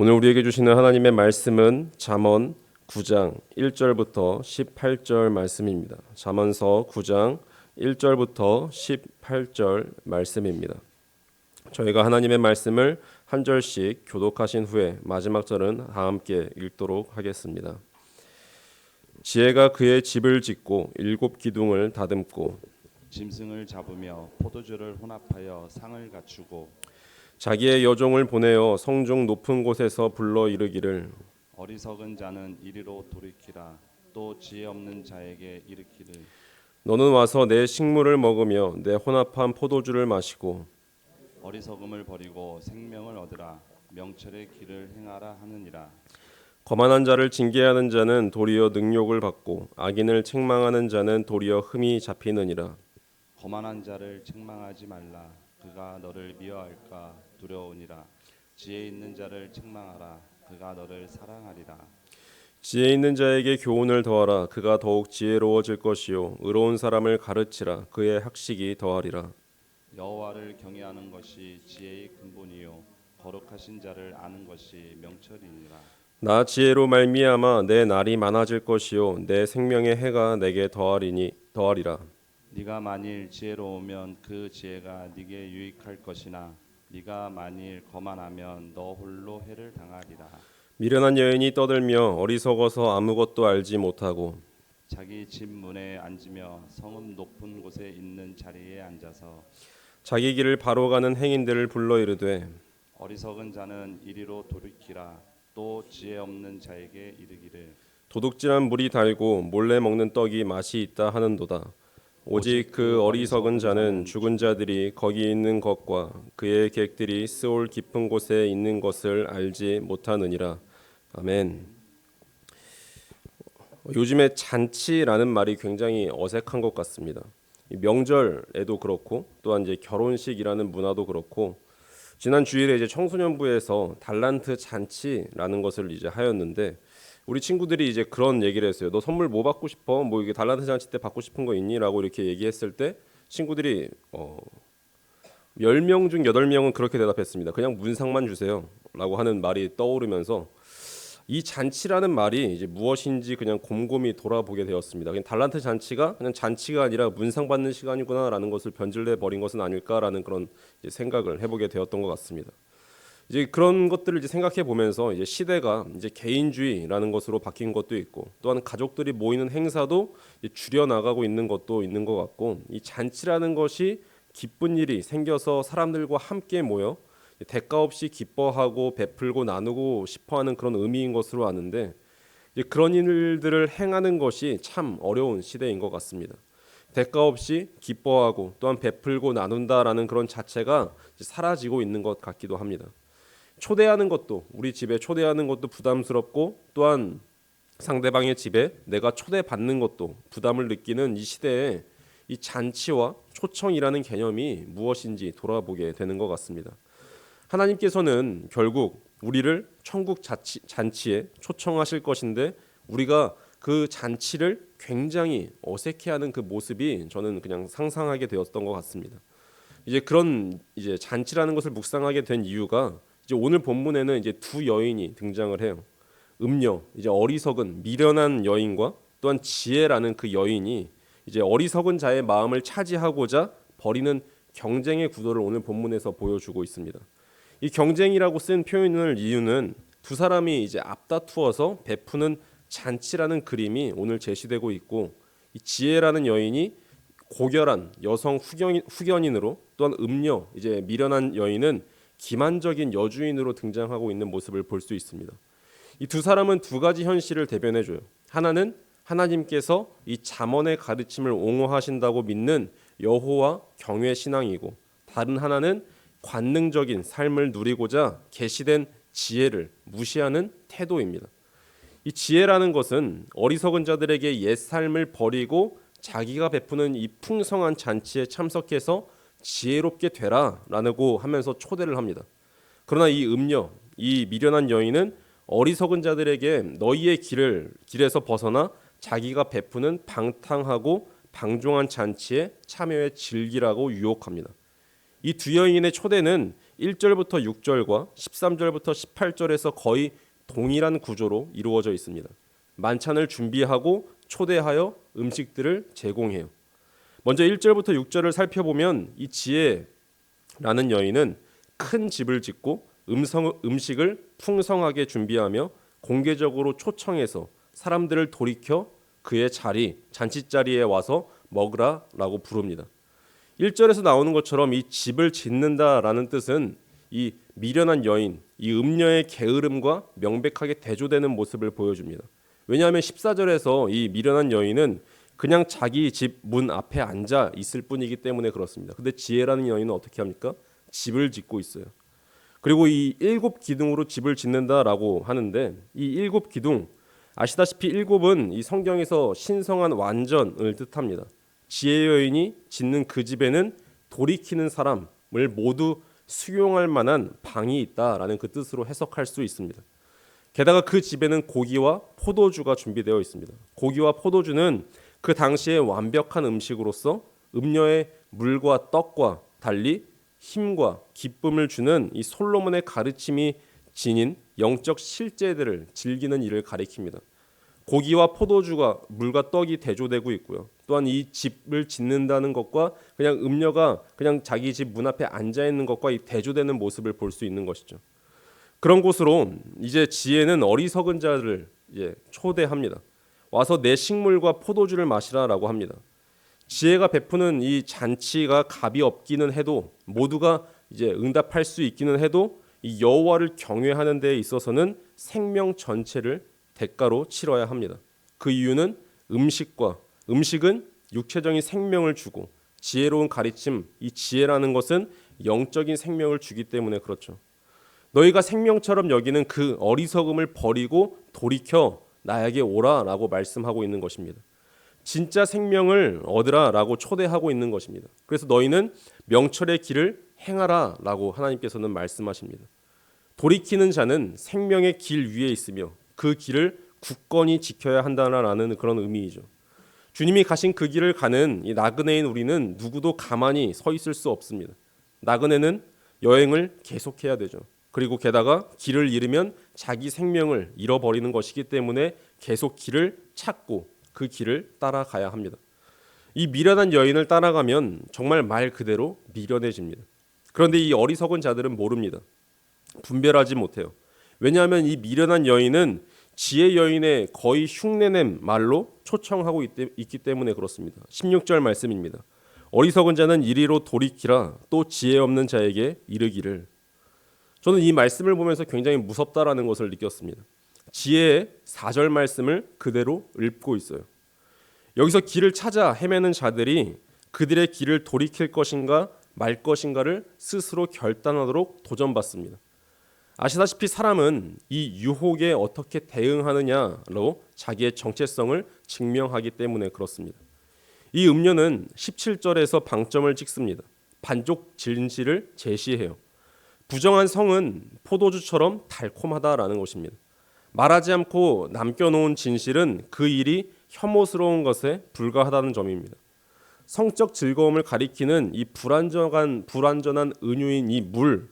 오늘 우리에게 주시는 하나님의 말씀은 잠언 9장 1절부터 18절 말씀입니다. 잠언서 9장 1절부터 18절 말씀입니다. 저희가 하나님의 말씀을 한 절씩 교독하신 후에 마지막 절은 다 함께 읽도록 하겠습니다. 지혜가 그의 집을 짓고 7 기둥을 다듬고 짐승을 잡으며 포도주를 혼합하여 상을 갖추고 자기의 여종을 보내어 성중 높은 곳에서 불러 이르기를 어리석은 자는 이리로 돌이키라. 또 지혜 없는 자에게 이르기를 너는 와서 내 식물을 먹으며 내 혼합한 포도주를 마시고 어리석음을 버리고 생명을 얻으라. 명철의 길을 행하라 하느니라. 거만한 자를 징계하는 자는 도리어 능욕을 받고 악인을 책망하는 자는 도리어 흠이 잡히느니라. 거만한 자를 책망하지 말라. 그가 너를 미워할까 두려우니라. 지혜 있는 자를 책망하라. 그가 너를 사랑하리라. 지혜 있는 자에게 교훈을 더하라. 그가 더욱 지혜로워질 것이요 의로운 사람을 가르치라. 그의 학식이 더하리라. 여호와를 경외하는 것이 지혜의 근본이요 거룩하신 자를 아는 것이 명철이니라. 나 지혜로 말미암아 내 날이 많아질 것이요 내 생명의 해가 내게 더하리라. 네가 만일 지혜로우면 그 지혜가 네게 유익할 것이나 네가 만일 거만하면 너 홀로 해를 당하리라. 미련한 여인이 떠들며 어리석어서 아무것도 알지 못하고 자기 집 문에 앉으며 성읍 높은 곳에 있는 자리에 앉아서 자기 길을 바로 가는 행인들을 불러 이르되 어리석은 자는 이리로 돌이키라. 또 지혜 없는 자에게 이르기를 도둑질한 물이 달고 몰래 먹는 떡이 맛이 있다 하는도다. 오직 그 어리석은 자는 죽은 자들이 거기 있는 것과 그의 객들이 스올 깊은 곳에 있는 것을 알지 못하느니라. 아멘. 요즘에 잔치라는 말이 굉장히 어색한 것 같습니다. 이 명절에도 그렇고 또한 이제 결혼식이라는 문화도 그렇고 지난 주일에 이제 청소년부에서 달란트 잔치라는 것을 이제 하였는데 우리 친구들이 이제 그런 얘기를 했어요. 너 선물 뭐 받고 싶어? 뭐 이게 달란트 잔치 때 받고 싶은 거 있니? 라고 이렇게 얘기했을 때 친구들이 10명 중 8명은 그렇게 대답했습니다. 그냥 문상만 주세요. 라고 하는 말이 떠오르면서 이 잔치라는 말이 이제 무엇인지 그냥 곰곰이 돌아보게 되었습니다. 그냥 달란트 잔치가 그냥 잔치가 아니라 문상 받는 시간이구나라는 것을 변질내 버린 것은 아닐까라는 그런 이제 생각을 해보게 되었던 것 같습니다. 이제 그런 것들을 이제 생각해 보면서 이제 시대가 이제 개인주의라는 것으로 바뀐 것도 있고 또한 가족들이 모이는 행사도 줄여 나가고 있는 것도 있는 것 같고 이 잔치라는 것이 기쁜 일이 생겨서 사람들과 함께 모여 대가 없이 기뻐하고 베풀고 나누고 싶어하는 그런 의미인 것으로 아는데 이제 그런 일들을 행하는 것이 참 어려운 시대인 것 같습니다. 대가 없이 기뻐하고 또한 베풀고 나눈다라는 그런 자체가 사라지고 있는 것 같기도 합니다. 초대하는 것도 우리 집에 초대하는 것도 부담스럽고 또한 상대방의 집에 내가 초대받는 것도 부담을 느끼는 이 시대에 이 잔치와 초청이라는 개념이 무엇인지 돌아보게 되는 것 같습니다. 하나님께서는 결국 우리를 천국 잔치에 초청하실 것인데 우리가 그 잔치를 굉장히 어색해하는 그 모습이 저는 그냥 상상하게 되었던 것 같습니다. 이제 그런 이제 잔치라는 것을 묵상하게 된 이유가 이제 오늘 본문에는 이제 두 여인이 등장을 해요. 음녀, 이제 어리석은 미련한 여인과 또한 지혜라는 그 여인이 이제 어리석은 자의 마음을 차지하고자 벌이는 경쟁의 구도를 오늘 본문에서 보여주고 있습니다. 이 경쟁이라고 쓴 표현을 이유는 두 사람이 이제 앞다투어서 베푸는 잔치라는 그림이 오늘 제시되고 있고 이 지혜라는 여인이 고결한 여성 후견인으로 또한 음녀 이제 미련한 여인은 기만적인 여주인으로 등장하고 있는 모습을 볼 수 있습니다. 이 두 사람은 두 가지 현실을 대변해줘요. 하나는 하나님께서 이 잠언의 가르침을 옹호하신다고 믿는 여호와 경외 신앙이고 다른 하나는 관능적인 삶을 누리고자 계시된 지혜를 무시하는 태도입니다. 이 지혜라는 것은 어리석은 자들에게 옛 삶을 버리고 자기가 베푸는 이 풍성한 잔치에 참석해서 지혜롭게 되라라고 하면서 초대를 합니다. 그러나 이 음녀, 이 미련한 여인은 어리석은 자들에게 너희의 길에서 벗어나 자기가 베푸는 방탕하고 방종한 잔치에 참여해 즐기라고 유혹합니다. 이 두 여인의 초대는 1절부터 6절과 13절부터 18절에서 거의 동일한 구조로 이루어져 있습니다. 만찬을 준비하고 초대하여 음식들을 제공해요. 먼저 1절부터 6절을 살펴보면 이 지혜라는 여인은 큰 집을 짓고 음식을 풍성하게 준비하며 공개적으로 초청해서 사람들을 돌이켜 그의 잔치자리에 와서 먹으라라고 부릅니다. 1절에서 나오는 것처럼 이 집을 짓는다라는 뜻은 이 미련한 여인, 이 음녀의 게으름과 명백하게 대조되는 모습을 보여줍니다. 왜냐하면 14절에서 이 미련한 여인은 그냥 자기 집 문 앞에 앉아 있을 뿐이기 때문에 그렇습니다. 근데 지혜라는 여인은 어떻게 합니까? 집을 짓고 있어요. 그리고 이 7기둥으로 집을 짓는다라고 하는데 이 7기둥 아시다시피 7은 이 성경에서 신성한 완전을 뜻합니다. 지혜 여인이 짓는 그 집에는 돌이키는 사람을 모두 수용할 만한 방이 있다라는 그 뜻으로 해석할 수 있습니다. 게다가 그 집에는 고기와 포도주가 준비되어 있습니다. 고기와 포도주는 그 당시의 완벽한 음식으로서 음녀의 물과 떡과 달리 힘과 기쁨을 주는 이 솔로몬의 가르침이 지닌 영적 실제들을 즐기는 일을 가리킵니다. 고기와 포도주가 물과 떡이 대조되고 있고요. 또한 이 집을 짓는다는 것과 그냥 음녀가 그냥 자기 집 문 앞에 앉아 있는 것과 이 대조되는 모습을 볼 수 있는 것이죠. 그런 곳으로 이제 지혜는 어리석은 자를 초대합니다. 와서 내 식물과 포도주를 마시라라고 합니다. 지혜가 베푸는 이 잔치가 값이 없기는 해도 모두가 이제 응답할 수 있기는 해도 이 여호와를 경외하는 데에 있어서는 생명 전체를 대가로 치러야 합니다. 그 이유는 음식은 육체적인 생명을 주고 지혜로운 가르침, 이 지혜라는 것은 영적인 생명을 주기 때문에 그렇죠. 너희가 생명처럼 여기는 그 어리석음을 버리고 돌이켜 나에게 오라라고 말씀하고 있는 것입니다. 진짜 생명을 얻으라라고 초대하고 있는 것입니다. 그래서 너희는 명철의 길을 행하라라고 하나님께서는 말씀하십니다. 돌이키는 자는 생명의 길 위에 있으며 그 길을 굳건히 지켜야 한다라는 그런 의미이죠. 주님이 가신 그 길을 가는 이 나그네인 우리는 누구도 가만히 서 있을 수 없습니다. 나그네는 여행을 계속해야 되죠. 그리고 게다가 길을 잃으면 자기 생명을 잃어버리는 것이기 때문에 계속 길을 찾고 그 길을 따라가야 합니다. 이 미련한 여인을 따라가면 정말 말 그대로 미련해집니다. 그런데 이 어리석은 자들은 모릅니다. 분별하지 못해요. 왜냐하면 이 미련한 여인은 지혜 여인의 거의 흉내낸 말로 초청하고 있기 때문에 그렇습니다. 16절 말씀입니다. 어리석은 자는 이리로 돌이키라 또 지혜 없는 자에게 이르기를. 저는 이 말씀을 보면서 굉장히 무섭다라는 것을 느꼈습니다. 지혜의 4절 말씀을 그대로 읊고 있어요. 여기서 길을 찾아 헤매는 자들이 그들의 길을 돌이킬 것인가 말 것인가를 스스로 결단하도록 도전받습니다. 아시다시피 사람은 이 유혹에 어떻게 대응하느냐로 자기의 정체성을 증명하기 때문에 그렇습니다. 이 음료는 17절에서 방점을 찍습니다. 반쪽 진실을 제시해요. 부정한 성은 포도주처럼 달콤하다라는 것입니다. 말하지 않고 남겨놓은 진실은 그 일이 혐오스러운 것에 불과하다는 점입니다. 성적 즐거움을 가리키는 이 불완전한 은유인 이 물을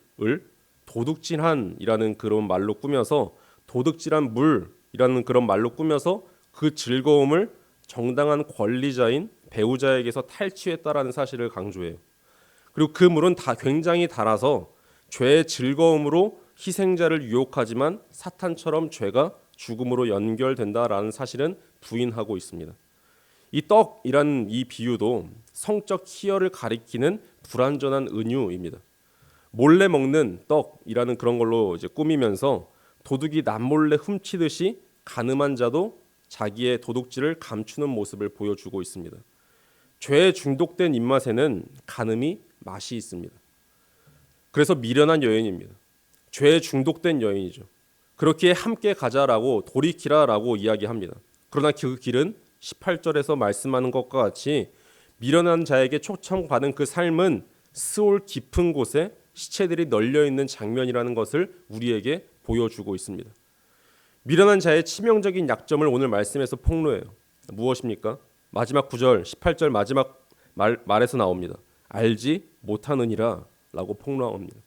도둑질한이라는 그런 말로 꾸며서 도둑질한 물이라는 그런 말로 꾸며서 그 즐거움을 정당한 권리자인 배우자에게서 탈취했다라는 사실을 강조해요. 그리고 그 물은 다 굉장히 달아서 죄의 즐거움으로 희생자를 유혹하지만 사탄처럼 죄가 죽음으로 연결된다라는 사실은 부인하고 있습니다. 이 떡이라는 이 비유도 성적 희열을 가리키는 불완전한 은유입니다. 몰래 먹는 떡이라는 그런 걸로 이제 꾸미면서 도둑이 남몰래 훔치듯이 가늠한 자도 자기의 도둑질을 감추는 모습을 보여주고 있습니다. 죄에 중독된 입맛에는 가늠이 맛이 있습니다. 그래서 미련한 여인입니다. 죄에 중독된 여인이죠. 그렇게 함께 가자라고 돌이키라라고 이야기합니다. 그러나 그 길은 18절에서 말씀하는 것과 같이 미련한 자에게 초청받은 그 삶은 스올 깊은 곳에 시체들이 널려있는 장면이라는 것을 우리에게 보여주고 있습니다. 미련한 자의 치명적인 약점을 오늘 말씀에서 폭로해요. 무엇입니까? 마지막 9절 18절 마지막 말에서 나옵니다. 알지 못하느니라 라고 폭로합니다.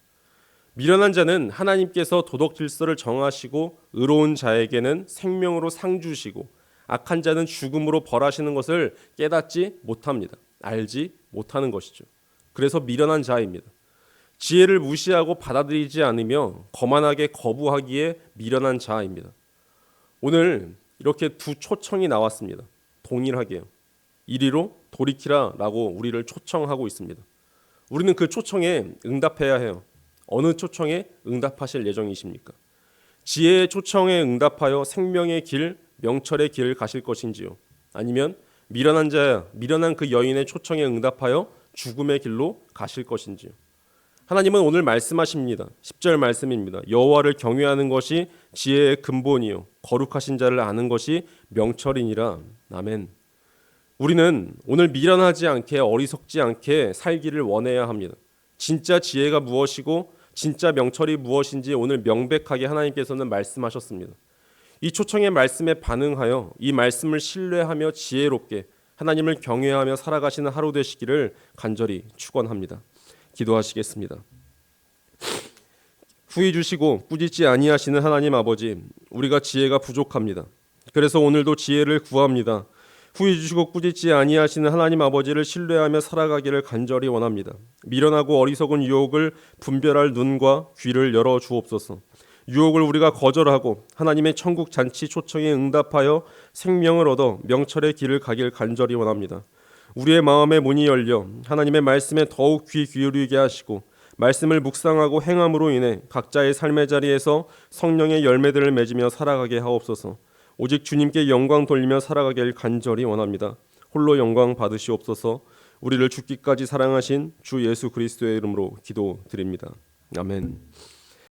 미련한 자는 하나님께서 도덕 질서를 정하시고 의로운 자에게는 생명으로 상 주시고 악한 자는 죽음으로 벌하시는 것을 깨닫지 못합니다. 알지 못하는 것이죠. 그래서 미련한 자입니다. 지혜를 무시하고 받아들이지 않으며 거만하게 거부하기에 미련한 자입니다. 오늘 이렇게 두 초청이 나왔습니다. 동일하게요. 이리로 돌이키라라고 우리를 초청하고 있습니다. 우리는 그 초청에 응답해야 해요. 어느 초청에 응답하실 예정이십니까? 지혜의 초청에 응답하여 생명의 길, 명철의 길을 가실 것인지요? 아니면 미련한 자, 미련한 그 여인의 초청에 응답하여 죽음의 길로 가실 것인지요? 하나님은 오늘 말씀하십니다. 10절 말씀입니다. 여호와를 경외하는 것이 지혜의 근본이요 거룩하신 자를 아는 것이 명철이니라. 아멘. 우리는 오늘 미련하지 않게 어리석지 않게 살기를 원해야 합니다. 진짜 지혜가 무엇이고 진짜 명철이 무엇인지 오늘 명백하게 하나님께서는 말씀하셨습니다. 이 초청의 말씀에 반응하여 이 말씀을 신뢰하며 지혜롭게 하나님을 경외하며 살아가시는 하루 되시기를 간절히 축원합니다. 기도하시겠습니다. 후히 주시고 꾸짖지 아니하시는 하나님 아버지, 우리가 지혜가 부족합니다. 그래서 오늘도 지혜를 구합니다. 후히 주시고 꾸짖지 아니하시는 하나님 아버지를 신뢰하며 살아가기를 간절히 원합니다. 미련하고 어리석은 유혹을 분별할 눈과 귀를 열어 주옵소서. 유혹을 우리가 거절하고 하나님의 천국 잔치 초청에 응답하여 생명을 얻어 명철의 길을 가길 간절히 원합니다. 우리의 마음의 문이 열려 하나님의 말씀에 더욱 귀 기울이게 하시고 말씀을 묵상하고 행함으로 인해 각자의 삶의 자리에서 성령의 열매들을 맺으며 살아가게 하옵소서. 오직 주님께 영광 돌리며 살아가길 간절히 원합니다. 홀로 영광 받으시옵소서. 우리를 죽기까지 사랑하신 주 예수 그리스도의 이름으로 기도드립니다. 아멘.